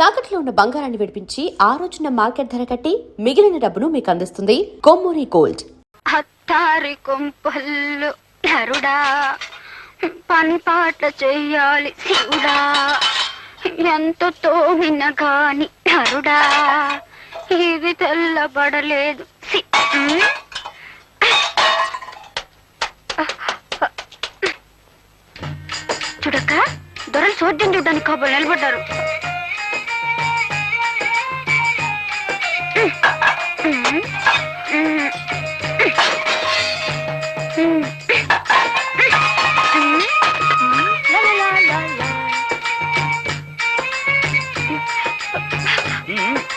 తాకట్లో ఉన్న బంగారాన్ని విడిపించి ఆ రోజున మార్కెట్ ధర కట్టి మిగిలిన డబ్బును మీకు అందిస్తుంది కొమ్మూరి గోల్డ్. హత్తారి కొంపల్లు నరుడా, పని పాట చెయ్యాలి శివుడా, ఎంత తోమిన గాని నరుడా, ఇది తెల్లబడలేదు. చూడక్క, దొరలు చోద్యం చూడడానికి కాబోలు నిలబడ్డారు.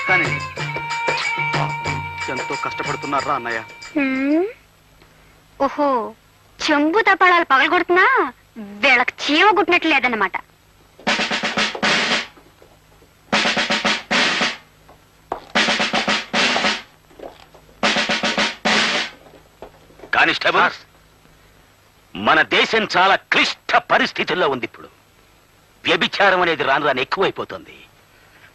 కానీ ఎంతో కష్టపడుతున్నారా అన్నయ్య? ఓహో, చెంబు తపాళాలు పగలగొడుతున్నా వీళ్ళకి చీమ గుట్టినట్లు లేదన్నమాట. కానిస్టేబుల్స్, మన దేశం చాలా క్లిష్ట పరిస్థితుల్లో ఉంది. ఇప్పుడు వ్యభిచారం అనేది రాను రాను ఎక్కువైపోతుంది.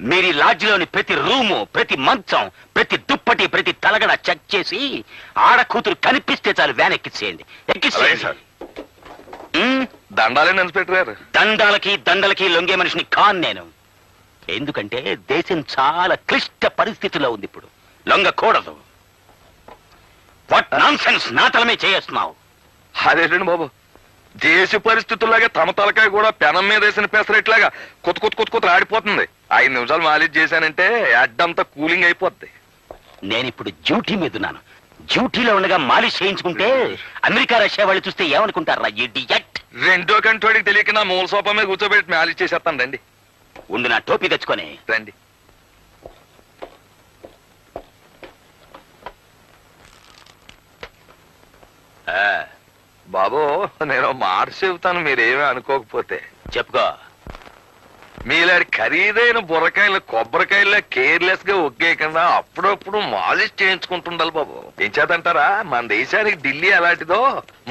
మీరు ఈ లాడ్జిలోని ప్రతి రూము, ప్రతి మంచం, ప్రతి దుప్పటి, ప్రతి తలగడ చెక్ చేసి ఆడకూతురు కనిపిస్తే చాలు వ్యాన్ ఎక్కించేయండి. దండాలే ఇన్స్పెక్టర్ గారు. దండలకి లొంగే మనిషిని కాను నేను. ఎందుకంటే దేశం చాలా క్లిష్ట పరిస్థితుల్లో ఉంది. ఇప్పుడు లొంగకూడదు. వాట్ నాన్సెన్స్ నా తలమే చేస్తున్నావు? అదేంటండి బాబు, దేశ పరిస్థితుల్లాగే తమ తలకాయ కూడా పెనం మీద వేసిన పెసరెట్లాగా కొత్త ఆడిపోతుంది. 5 నిమిషాలు మాలిష్ చేశానంటే అడ్డంతా కూలింగ్ అయిపోద్ది. నేనిప్పుడు డ్యూటీ మీద ఉన్నాను. డ్యూటీలో ఉండగా మాలిష్ చేయించుకుంటే అమెరికా రష్యా వాళ్ళు చూస్తే ఏమనుకుంటారా? ఇడియట్. రెండో కంటోడికి తెలియక నా మూల సోఫా మీద కూర్చోబెట్టి మాలిష్ చేసేస్తాను. రండి ఉండు, నా టోపీ తెచ్చుకొని రండి. బాబు, నేను మాట చెబుతాను, మీరేమీ అనుకోకపోతే. చెప్పుకో. మీలాంటి ఖరీదైన బుర్రకాయలు కొబ్బరికాయల్లో కేర్లెస్ గా ఒగ్గేయకుండా అప్పుడప్పుడు మాలిష్ చేయించుకుంటుండాలి బాబు. ఏం చేతంటారా, మన దేశానికి ఢిల్లీ అలాంటిదో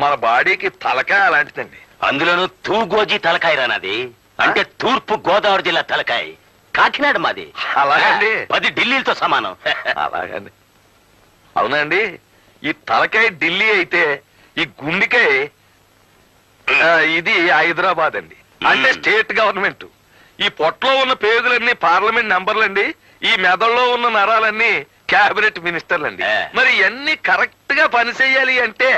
మన బాడీకి తలకాయ అలాంటిదండి. అందులోనూ తూగోజీ తలకాయ రానది. అంటే తూర్పు గోదావరి జిల్లా తలకాయ. కాకినాడ మాది. అలాగండి. 10 ఢిల్లీలతో సమానం. అలాగండి. అవునండి, ఈ తలకాయ ఢిల్లీ అయితే ఈ గుండెకాయ ఇది హైదరాబాద్ అండి. అంటే స్టేట్ గవర్నమెంట్. ఈ పొట్టలో ఉన్న పేగులన్నీ పార్లమెంట్ మెంబర్లండి. ఈ మెదడులో ఉన్న నరాలన్నీ క్యాబినెట్ మినిస్టర్లండి. మరి ఇవన్నీ కరెక్ట్ గా పని చెయ్యాలి అంటే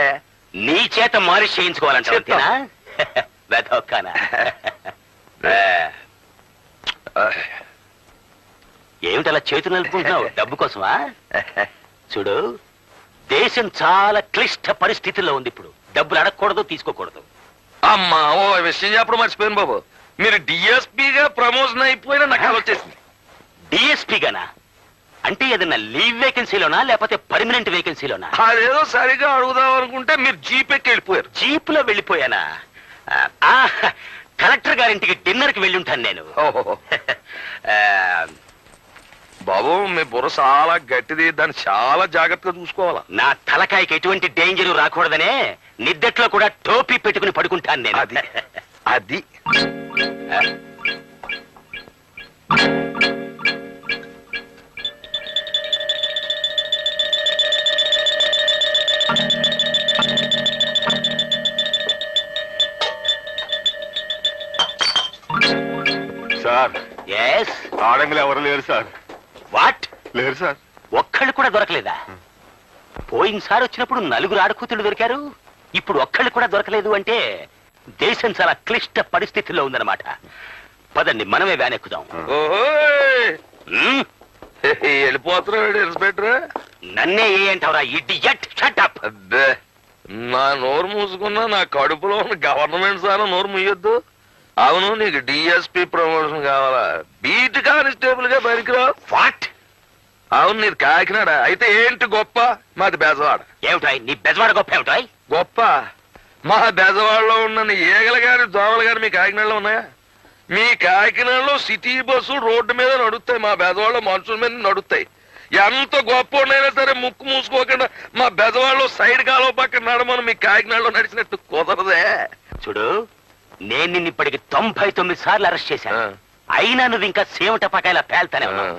నీ చేత మాలిష్ చేయించుకోవాలంటే ఏమిటలా చేతులు నలుపుకుంటున్నావు? డబ్బు కోసమా? చూడు, దేశం చాలా క్లిష్ట పరిస్థితుల్లో ఉంది. ఇప్పుడు డబ్బులు అడగకూడదు, తీసుకోకూడదు. అమ్మా, ఓ విషయం చెప్పడం మర్చిపోయాను బాబు. మీరు డిఎస్పీగా ప్రమోషన్ అయిపోయినా నాకు వచ్చేసింది. డిఎస్పీగానా? అంటే ఏదన్నా లీవ్ వేకెన్సీలోనా లేకపోతే పర్మనెంట్ వేకెన్సీలోనా? అదేదో సరిగా అడుగుదాం అనుకుంటే మీరు జీప్ ఎక్కి వెళ్ళిపోయారు. జీప్ లో వెళ్ళిపోయానా? కలెక్టర్ గారింటికి డిన్నర్ కి వెళ్ళి ఉంటాను నేను. బాబు, మీ బుర్ర చాలా గట్టిది, దాన్ని చాలా జాగ్రత్తగా చూసుకోవాలా. నా తలకాయకి ఎటువంటి డేంజర్ రాకూడదనే నిద్దట్లో కూడా టోపీ పెట్టుకుని పడుకుంటాను నేను. అది సార్. ఎస్. ఆడంగులు ఎవరు లేరు సార్. వాట్? లేరు సార్. ఒక్కళ్ళు కూడా దొరకలేదా? పోయినసారి వచ్చినప్పుడు 4 ఆడకూతులు దొరికారు. ఇప్పుడు ఒక్కళ్ళు కూడా దొరకలేదు అంటే దేశం చాలా క్లిష్ట పరిస్థితుల్లో ఉందన్నమాట. పదండి, మనమే వ్యాన్ ఎక్కుదాం. వెళ్ళిపోతున్నాడు ఇన్స్పెక్టర్. నన్నే ఏ అంటావురా ఇడియట్? Shut up. అబ్బే, నా నోరు మూసుకున్నా నా కడుపులో ఉన్న గవర్నమెంట్ సార్ నోరు ముయ్యొద్దు. అవును, నీకు డిఎస్పీ ప్రమోషన్ కావాలా? బీట్ కానిస్టేబుల్ గా పనికిరావు. వాట్? అవును, నీది కాకినాడ అయితే ఏంటి గొప్ప? మాది బెజవాడ. ఏమిటాయ్ నీ బెజవాడ గొప్ప? ఏమిటాయ్ గొప్ప? మా బెజవాడలో ఉన్న ఈగలు గాని దోమలు గాని మీ కాకినాడలో ఉన్నాయా? మీ కాకినాడలో సిటీ బస్సులు రోడ్డు మీద నడుస్తాయి, మా బెజవాడలో మనుషుల మీద నడుస్తాయి. ఎంత గొప్ప ఉన్నాయినా సరే ముక్కు మూసుకోకుండా మా బెజవాడలో సైడ్ కాలువ పక్కన నడమని మీ కాకినాడలో నడిచినట్టు కుదరదే. చూడు, నేను నిన్ను ఇప్పటికి 99 సార్లు అరెస్ట్ చేశాను. అయినా నువ్వు ఇంకా సేవట పకాయలా పేల్తానే ఉన్నావు.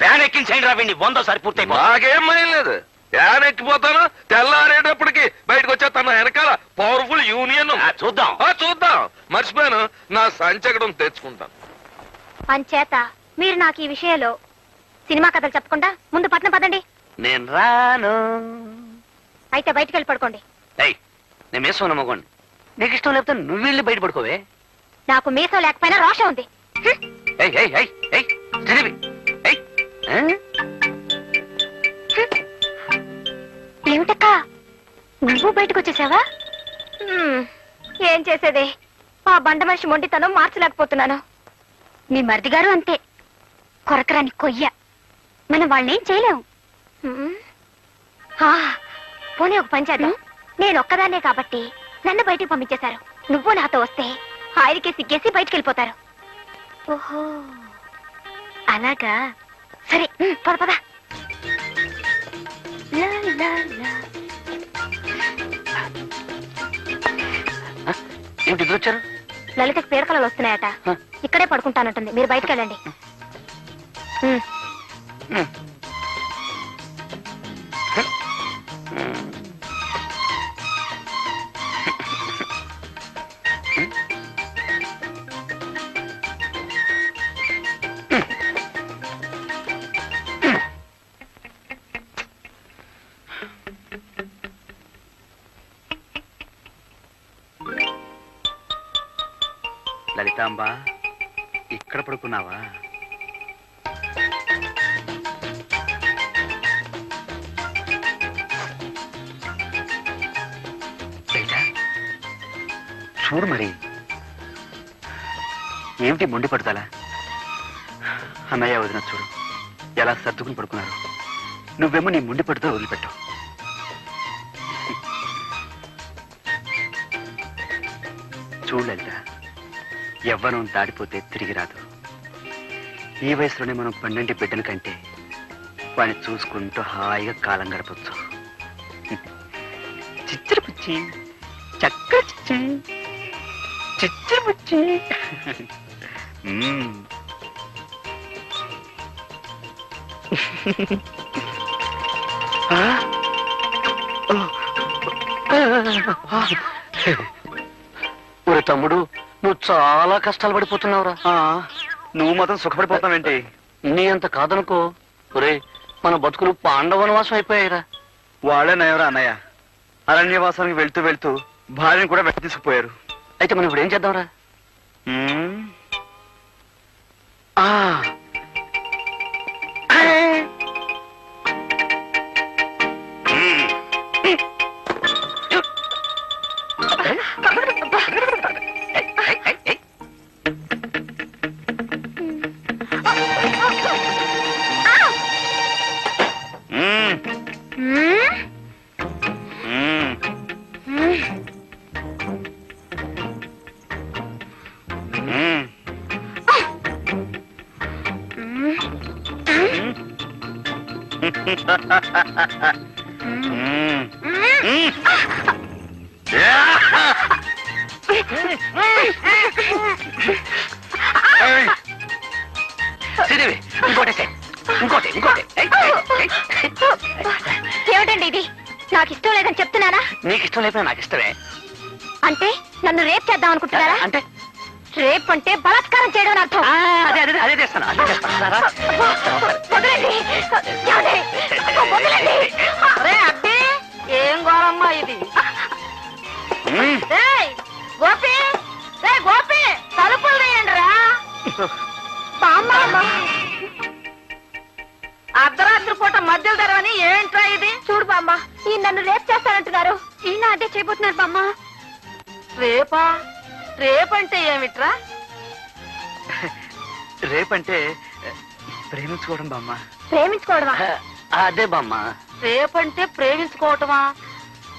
వ్యాన్ ఎక్కించండి రా వీడిని, 100 పూర్తయిపో. నాకేం భయం లేదు, యాన్ ఎక్కిపోతాను, తెల్లారేటప్పటికి బయటకు వచ్చేస్తాను. వెనకాల పవర్ఫుల్ యూనియన్ చూద్దాం. చూద్దాం. మర్చిపోయాను, నా సంచకడం తెచ్చుకుంటాను. అంచేత మీరు నాకు ఈ విషయంలో సినిమా కథలు చెప్పకుండా ముందు పట్నం పదండి. నేను రాను. అయితే బయటికి వెళ్ళి పడుకోండి. ఏయ్, నేను మీసం నమ్మకోండి. నీకు ఇష్టం లేకపోతే నువ్వు వెళ్ళి బయట పడుకోవే. నాకు మీసం లేకపోయినా రోషం ఉంది. ఏయ్ ఏయ్ ఏయ్ ఏయ్ శ్రీదేవి, ఏయ్ ఏమిటక్క నువ్వు బయటకు వచ్చేసావా? ఏం చేసేదే, ఆ బండ మనిషి మొండితనం మార్చలేకపోతున్నాను. మీ మరిది గారు అంతే, కొరకరాని కొయ్య. మనం వాళ్ళనేం చేయలేం. పోనీ ఒక పని చేద్దాం. నేను ఒక్కదాన్నే కాబట్టి నన్ను బయటికి పంపించేశారు. నువ్వు నాతో వస్తే ఆయనకే సిగ్గేసి బయటికి వెళ్ళిపోతారు. ఓహో అలాగా, సరే పద పద. లా, లా, లా. ఏమిటి ఇద్దరు వచ్చారు? లలితకి పీడకలలు వస్తున్నాయట, ఇక్కడే పడుకుంటానంటుంది. మీరు బయటకు వెళ్ళండి. లలితాంబ, ఇక్కడ పడుకున్నావా? చూడు మరి, ఏమిటి మొండి పడతాలా? అన్నయ్య వదిన చూడు ఎలా సర్దుకుని పడుకున్నారు. నువ్వేమో నీ మొండి పడుతూ వదిలిపెట్టావు. చూడు లలిత, యవ్వనం దాడిపోతే తిరిగి రాదు. ఈ వయసులోనే మనం 12 బిడ్డల కంటే వాడిని చూసుకుంటూ హాయిగా కాలం గడపచ్చు. చిచ్చరు పుచ్చి, చక్కర చిచ్చి, చిచ్చరు పుచ్చి. ఒరే తమ్ముడు, నువ్వు చాలా కష్టాలు పడిపోతున్నావురా. నువ్వు మాత్రం సుఖపడిపోతావేంటి? నీ అంత కాదనుకో. ఒరే, మన బతుకులు పాండవనవాసం అయిపోయాయిరా. వాళ్ళే నయవరా అన్నయ్య, అరణ్యవాసానికి వెళ్తూ వెళ్తూ భార్యను కూడా వెంట తీసుకుపోయారు. అయితే మనం ఇప్పుడు ఏం చేద్దాంరా? శ్రీదేవి, ఇంకోటి. ఏమిటండి ఇది? నాకు ఇష్టం లేదని చెప్తున్నానా? నీకు ఇష్టం లేకపోతే నాకు ఇష్టమే. అంటే నన్ను రేప్ చేద్దాం అనుకుంటున్నారా? అంటే రేప్ అంటే బలాత్కారం చేయడం అని అర్థం. అదే చేస్తాను. వదలండి. ఏమండి? వదలండి. ఏం ఘోరమ్మా ఇది? గోపి, గోపి, తలుపులు వేయండి రా. అర్ధరాత్రి పూట మధ్యలో తెరవని ఏంట్రా ఇది? చూడు బామ్మ, ఈ నన్ను రేప్ చేస్తానంటున్నారు. ఈయన అదే చేయబోతున్నారు బామ్మ. రేపా? రేపంటే ఏమిట్రా? రేపంటే ప్రేమించుకోవడం బామ్మ. ప్రేమించుకోవడమా? అదే బామ్మ. రేపంటే ప్రేమించుకోవటమా?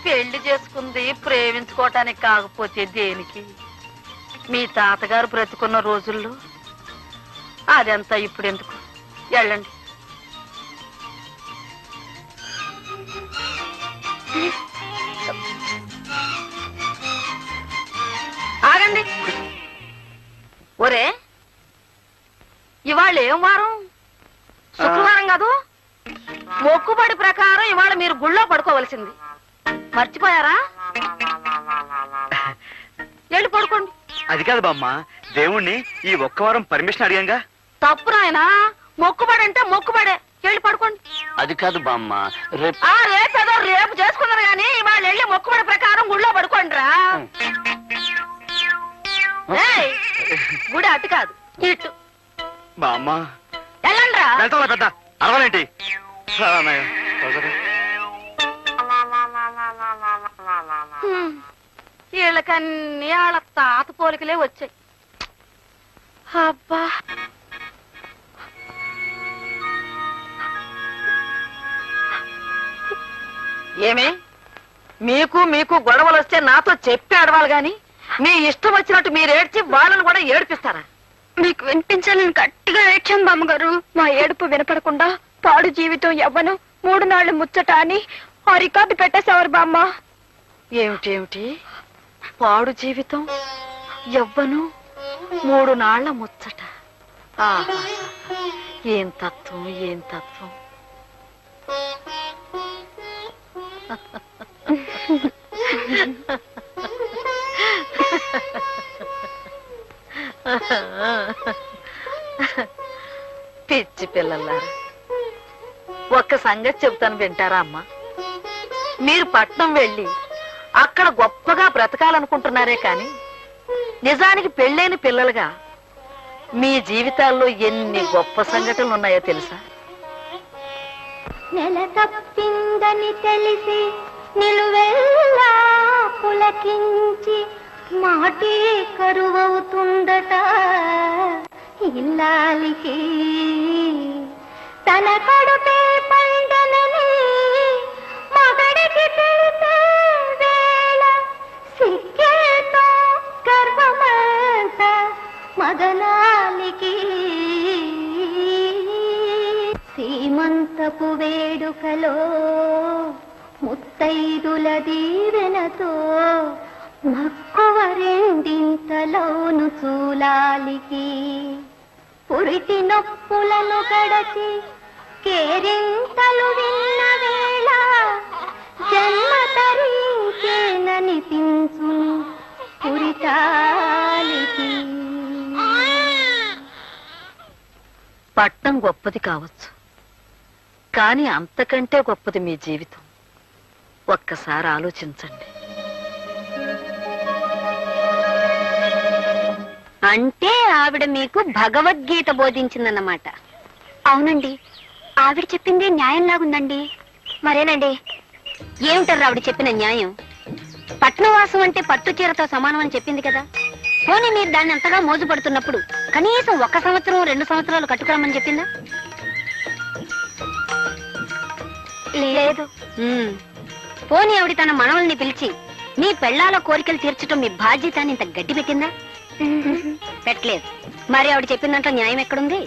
పెళ్లి చేసుకుంది ప్రేమించుకోవటానికి కాకపోతే దేనికి? మీ తాతగారు బ్రతుకున్న రోజుల్లో అదంతా ఇప్పుడు ఎందుకు? వెళ్ళండి. ఆగండి. ఒరే, ఇవాళ ఏం వారం? శుక్రవారం కాదు. మొక్కుబడి ప్రకారం ఇవాళ మీరు గుళ్ళో పడుకోవలసింది. మర్చిపోయారా? వెళ్ళి పడుకోండి. అది కాదు బామ్మ, దేవుణ్ణి ఈ ఒక్క వారం పర్మిషన్ అడిగాంగా. తప్పు నాయనా, మొక్కుబడి అంటే మొక్కుబడే. వెళ్ళి పడుకోండి. అది కాదు బామ్మ, రేపు రేపేదో రేపు చేసుకున్నారు గాని ఇవాళ వెళ్ళి మొక్కుబడి ప్రకారం గుళ్ళో పడుకోండి రా. గుడి అటు కాదు, ఇటు. బామ్మ వెళ్ళండి రా. వెళ్తా పెద్ద అరవలేంటి. అన్నయ్య వీళ్ళకన్నీ వాళ్ళ తాత పోలికలే వచ్చాయి. అబ్బా, ఏమే మీకు మీకు గొడవలు వస్తే నాతో చెప్పి ఆడవాలి గాని మీ ఇష్టం వచ్చినట్టు మీరు ఏడ్చి వాళ్ళని కూడా ఏడిపిస్తారా? మీకు వినిపించాలని గట్టిగా ఏడ్చాం బామ్మగారు. మా ఏడుపు వినపడకుండా పాడు జీవితం యవ్వను 3 నాళ్లు ముచ్చట అని ఆ రికార్డు పెట్టేసేవారు బామ్మ. ఏమిటి పాడు జీవితం యవ్వను 3 నాళ్ల ముచ్చట? ఆహా, ఏం తత్వం, ఏం తత్వం. పిచ్చి పిల్లలారా, ఒక్క సంగతి చెబుతాను, వింటారా అమ్మా? మీరు పట్నం వెళ్ళి అక్కడ గొప్పగా బ్రతకాలనుకుంటున్నారే కాని నిజానికి పెళ్ళైన పిల్లలుగా మీ జీవితాల్లో ఎన్ని గొప్ప సంఘటనలు ఉన్నాయో తెలుసా? నెల తప్పిందని తెలిసి నిలువెల్లా పులకించి మాటే కరువవుతుందట ఇల్లాలికి. తన కడుపే పండనని మగడికి తెలిసే వేళ సిక్కేతో గర్వమంత మగనాలికి. సీమంతపు వేడుకలో ముత్తైదుల దీవెనతో మక్కువ రెండింతలోను చూలాలికి. పురిటి నొప్పులను గడచి కేరింతలు విన్న వేళ జన్మ తరించేననిపించును పురిటాలికి. పట్నం గొప్పది కావచ్చు, కానీ అంతకంటే గొప్పది మీ జీవితం. ఒక్కసారి ఆలోచించండి. అంటే ఆవిడ మీకు భగవద్గీత బోధించిందన్నమాట. అవునండి, ఆవిడ చెప్పిందే న్యాయంలాగుందండి. మరేనండి, ఏమిటారు ఆవిడ చెప్పిన న్యాయం? పట్నవాసం అంటే పట్టు చీరతో సమానం అని చెప్పింది కదా. పోనీ మీరు దాన్ని అంతగా మోజుపడుతున్నప్పుడు కనీసం 1 సంవత్సరం 2 సంవత్సరాలు కట్టుకురామని చెప్పిందా? లేదు. పోనీ ఆవిడ తన మనవల్ని పిలిచి మీ పెళ్లాల కోరికలు తీర్చడం మీ బాధ్యత అని ఇంత గడ్డి పెట్టిందా? పెట్టలేదు. మరి ఆవిడ చెప్పిన దాంట్లో న్యాయం ఎక్కడుంది?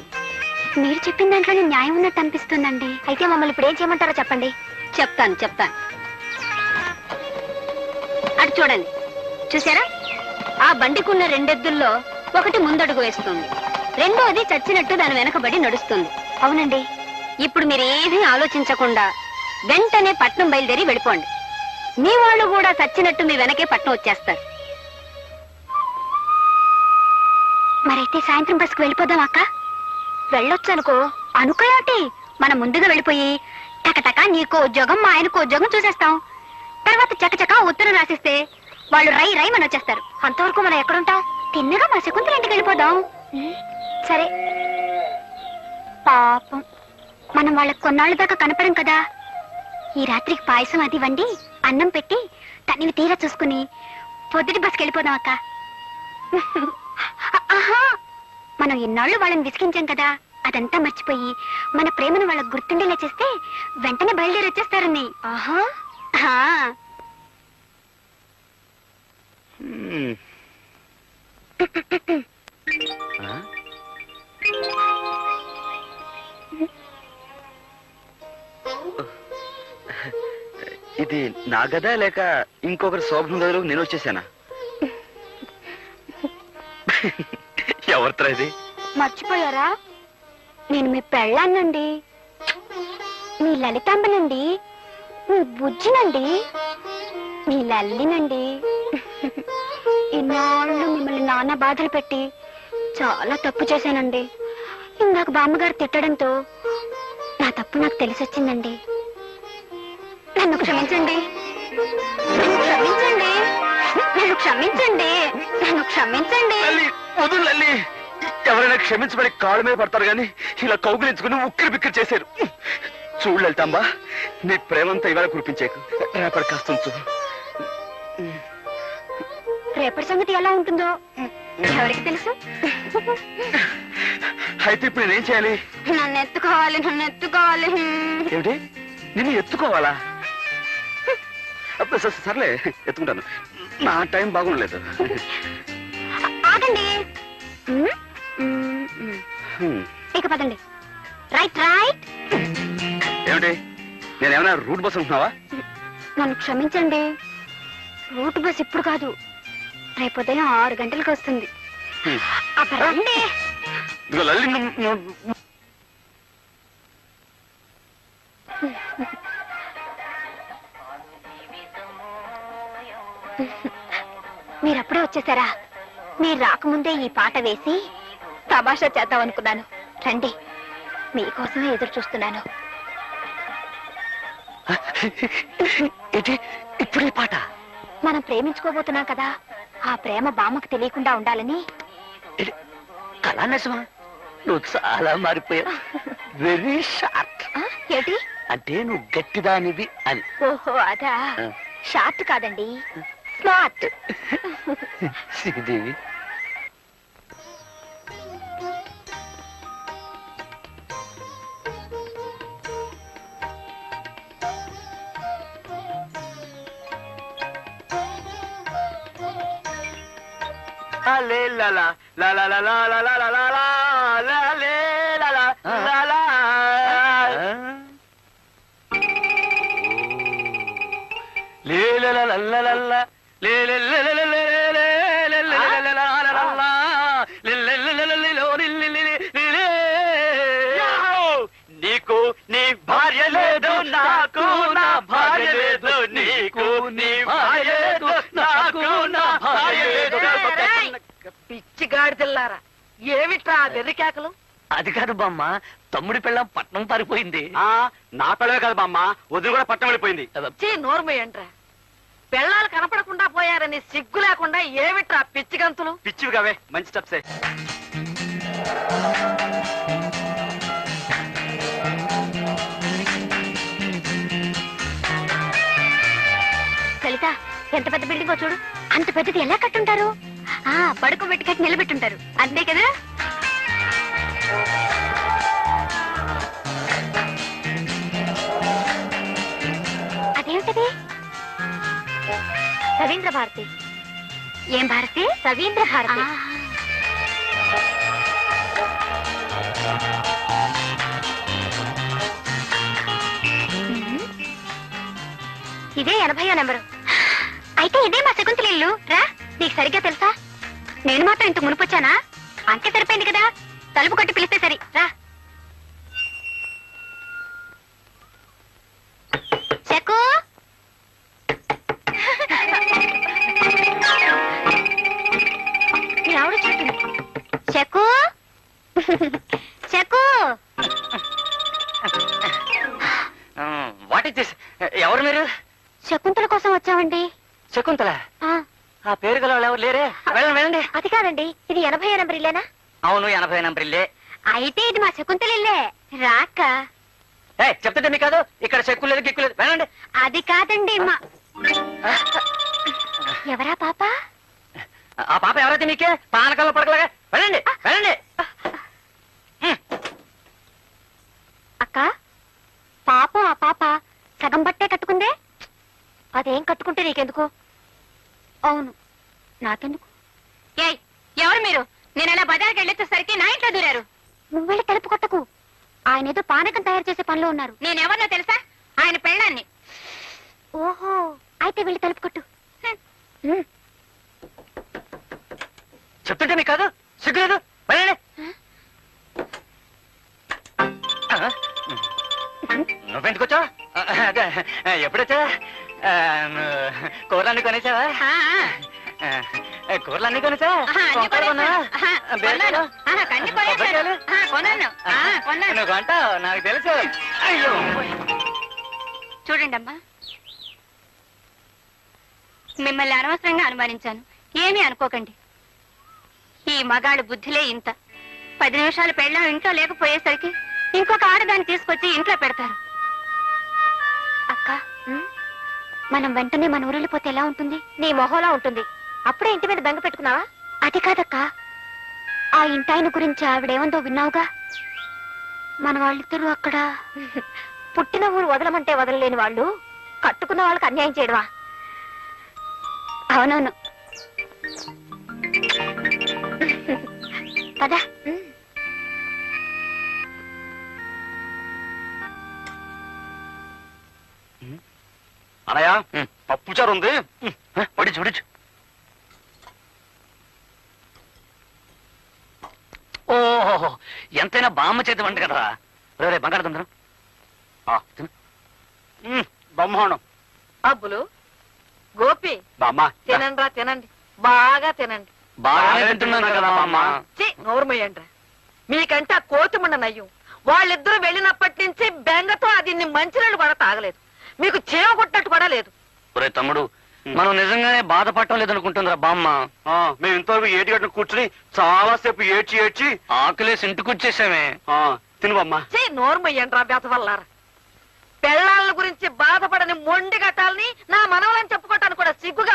మీరు చెప్పిన దాంట్లోనే న్యాయం ఉన్నట్టు అనిపిస్తుందండి. అయితే మమ్మల్ని ఇప్పుడు ఏం చేయమంటారో చెప్పండి. చెప్తాను. అటు చూడండి, చూసారా? ఆ బండికున్న 2 ఎద్దుల్లో ఒకటి ముందడుగు వేస్తుంది, రెండోది చచ్చినట్టు దాని వెనకబడి నడుస్తుంది. అవునండి. ఇప్పుడు మీరేమీ ఆలోచించకుండా వెంటనే పట్నం బయలుదేరి వెళ్ళిపోండి. మీ వాళ్ళు కూడా చచ్చినట్టు మీ వెనకే పట్నం వచ్చేస్తారు. మరైతే సాయంత్రం బస్కు వెళ్ళిపోదాం అక్క. వెళ్ళొచ్చు అనుకోయాటి. మనం ముందుగా వెళ్ళిపోయి టకటక నీకో ఉద్యోగం మా ఆయనకో ఉద్యోగం చూసేస్తాం. తర్వాత చకచక ఉత్తరం రాసిస్తే వాళ్ళు రై రై మన వచ్చేస్తారు. అంతవరకు మనం ఎక్కడుంటాం? తిన్నగా మా శకుంతల ఇంటికి వెళ్ళిపోదాం. సరే. పాపం, మనం వాళ్ళకి కొన్నాళ్ళ దాకా కనపడం కదా. ఈ రాత్రికి పాయసం అది వండి అన్నం పెట్టి తనివి తీరా చూసుకుని పొద్దుటి బస్కి వెళ్ళిపోదాం అక్క. ఆహా, మనం ఇన్నాళ్ళు వాళ్ళని విసిగించాం కదా, అదంతా మర్చిపోయి మన ప్రేమను వాళ్ళకు గుర్తుండేలా చేస్తే వెంటనే బయలుదేరి వచ్చేస్తారని. ఆహా. ఇది నా గదా లేక ఇంకొకరి శోభన గదిలో నేను వచ్చేసానా? ఎవరితో ఇది? మర్చిపోయారా? నేను మీ పెళ్ళానండి, మీ లలితాంబనండి, మీ బుజ్జినండి, మీ లల్లినండి. ఇన్నాళ్ళు మిమ్మల్ని నాన్న బాధలు పెట్టి చాలా తప్పు చేశానండి. ఇందాక బామ్మగారు తిట్టడంతో నా తప్పు నాకు తెలిసొచ్చిందండి. నన్ను క్షమించండి, నన్ను క్షమించండి, నన్ను క్షమించండి, నన్ను క్షమించండి. లల్లి, వదులు లల్లి. ఎవరైనా క్షమించబడి కాళ్ళ మీద పడతారు గాని ఇలా కౌగులించుకుని ఉక్కిరి బిక్కిరి చేశారు. చూడు లలితాంబా, నీ ప్రేమంతా ఇవాళ కురిపించేకు, రేపటి కాస్త ఉంచు. రేపటి సంగతి ఎలా ఉంటుందో ఎవరికి తెలుసు? అయితే ఇప్పుడు నేనేం చేయాలి? నన్ను ఎత్తుకోవాలి, నన్ను ఎత్తుకోవాలి. ఏమిటి, నిన్ను ఎత్తుకోవాలా? సర్లే, ఎత్తుకుంటాను. నా టైం బాగుండలేదు. ఆగండి. ఇక పదండి. Right right. ఏమిటి, నేనేమైనా రూట్ బస్ ఉంటున్నావా? నన్ను క్షమించండి, రూట్ బస్ ఇప్పుడు కాదు, రేపు ఉదయం 6 గంటలకు వస్తుంది. అప్పుడు రండి. ఇదిగో లల్లి, నువ్వు మీరప్పుడే వచ్చేసారా? మీరు రాకముందే ఈ పాట వేసి తమాషా చేద్దాం అనుకున్నాను. రండి, మీకోసమే ఎదురు చూస్తున్నాను. ఏంటి ఇప్పుడు ఈ పాట? మనం ప్రేమించుకోబోతున్నాం కదా, ఆ ప్రేమ బామ్మకు తెలియకుండా ఉండాలని. కళా నిజమా? నువ్వు చాలా మారిపోయావు. Very short. ఏంటి అంటే నువ్వు గట్టిదానివి అని. ఓహో అదా. షార్ట్ కాదండి, స్మార్ట్. శ్రీదేవి, లే లా లా లా లా లా లా లా లా లా లా లా లే లా లా లా లా. లే లా లా లా లా లా లే లే లే లే లే లే లే లే లే లా లా లా లా లే లే లే లే లే లో లే లే లే లే. నీకు నీ భార్య లేదు, నాకు నా భార్య లేదు. నీకు నీ భార్య లేదు, నాకు నా భార్య లేదు. పిచ్చి గాడిదెల్లారా, ఏమిట్రా వెర్రి కేకలు? అది కాదు బామ్మ, తమ్ముడి పిల్లం పట్నం పారిపోయింది. నా పిల్లవే కాదు బామ్మ, వదిలి కూడా పట్టం వెళ్ళిపోయింది. చీ నోర్మయ్యంట్రా. పెళ్ళాలు కనపడకుండా పోయారని సిగ్గు లేకుండా ఏమిట్రా పిచ్చి గంతులు? పిచ్చివి కావే, మంచి స్టెప్సే. లలిత, ఎంత పెద్ద బిల్డింగో చూడు. అంత పెద్దది ఎలా కట్టుంటారు? పడుకోబెట్టి కట్టి నిలబెట్టుంటారు, అంతే కదా? అదేమిటది? రవీంద్ర భారతి. ఏం భారతి? రవీంద్ర భారతి. ఇదే 80వ నెంబరు. అయితే ఇదే మా శకుంతల ఇల్లు. రా, నీకు సరిగ్గా తెలుసా? నేను మాత్రం ఇంత మునిపొచ్చానా? అంతే సరిపోయింది కదా, తలుపు కొట్టి పిలిస్తే సరి. రా. శకు, మీ ఆవిడ చెప్తుంది. Shaku, Shaku. What is this? ఎవరు మీరు? శకుంతల కోసం వచ్చామండి. శకుంతల? ఆ, ఆ పేరు గల వాళ్ళు ఎవరు లేరే? వెళ్ళండి వెళ్ళండి. అది కాదండి, ఇది 80వ నెంబర్ ఇల్లేనా? అవును, 80 నంబర్ ఇల్లే. అయితే ఇది మా శకుంతల ఇల్లే. రాక చెప్తుంటే మీకు కాదు, ఇక్కడ చెక్కు లేదు గిక్కు లేదు. వెళ్ళండి. అది కాదండి మా. ఎవరా పాప? ఆ పాప ఎవరైతే మీకే పానకాల్లో పడకలాగా. వెళ్ళండి వెళ్ళండి. అక్క, పాపం ఆ పాప సగం బట్టే కట్టుకుందే. అదేం కట్టుకుంటే నీకెందుకు? అవును, నాకెందుకు? ఏయ్, ఎవరు మీరు? నేను అలా బజార్కి వెళ్ళేసరికి నా ఇంట్లో దూరారు. నువ్వు వెళ్ళి తలుపు కొట్టకు. ఆయన ఏదో పానకం తయారు చేసే పనిలో ఉన్నారు. నేనెవరినో తెలుసా? ఆయన పెళ్ళాన్ని. ఓహో, అయితే వెళ్ళి తలుపు కొట్టు. చెప్తుంటే మీకు కాదు, సిగ్గులేదు. వెళ్ళండి. నువ్వెందుకొచ్చా? అదే ఎప్పుడొచ్చా? కూరలన్నీ కొనేసావా? కూరలన్నీ కొనేసా? నువ్వు కొంటావు నాకు తెలుసు. అయ్యో చూడండి అమ్మా, మిమ్మల్ని అనవసరంగా అనుమానించాను, ఏమీ అనుకోకండి. ఈ మగాళ్ళ బుద్ధిలే ఇంత. 10 నిమిషాలు పెళ్ళాం ఇంట్లో లేకపోయేసరికి ఇంకొక ఆడదాన్ని తీసుకొచ్చి ఇంట్లో పెడతారు. అక్క, మనం వెంటనే మన ఊరెళ్ళిపోతే ఎలా ఉంటుంది? నీ మొహంలా ఉంటుంది. అప్పుడే ఇంటి మీద బెంగ పెట్టుకున్నావా? అది కాదక్క, ఆ ఇంటాయన గురించి ఆవిడేమందో విన్నావుగా. మన వాళ్ళిద్దరూ అక్కడ పుట్టిన ఊరు వదలమంటే వదలలేని వాళ్ళు కట్టుకున్న వాళ్ళకి అన్యాయం చేయడమా? అవునవును కదా. అనయా పప్పుచారు ఉంది, వడిచు వడిచు. ఓహో, ఎంతైనా బామ్మ చేతి వంట కదరా. రే బంగాళదుంప బ్రహ్మాండం. అబ్బులు, గోపి, బామ్మ తినండి రా, తినండి, బాగా తినండి. బాగానే తింటున్నాను కదా బామ్మ. నోరుమయ్యండి. మీకంటే ఆ కోతిమండ నయ్యం. వాళ్ళిద్దరూ వెళ్ళినప్పటి నుంచి బెంగతో అది మంచినీళ్ళు కూడా తాగలేదు. మీకు చీమ కొట్టినట్టు కూడా లేదు. ఒరే తమ్ముడు, మనం నిజంగానే బాధపడటం లేదనుకుంటుందిరా బామ్మ. మేము ఇంతవరకు ఏటిగట్టును కూర్చుని చాలా సేపు ఏడ్చి ఏడ్చి ఆకలేసి ఇంటికి వచ్చేసామే. తిను బామ్మ. నోరుమయ్యండి రా బేతవల్లారా. పెళ్ళాళ్ళ గురించి బాధపడని మొండి గట్టాలని నా మనవలని చెప్పుకోవటానికి కూడా సిగ్గుగా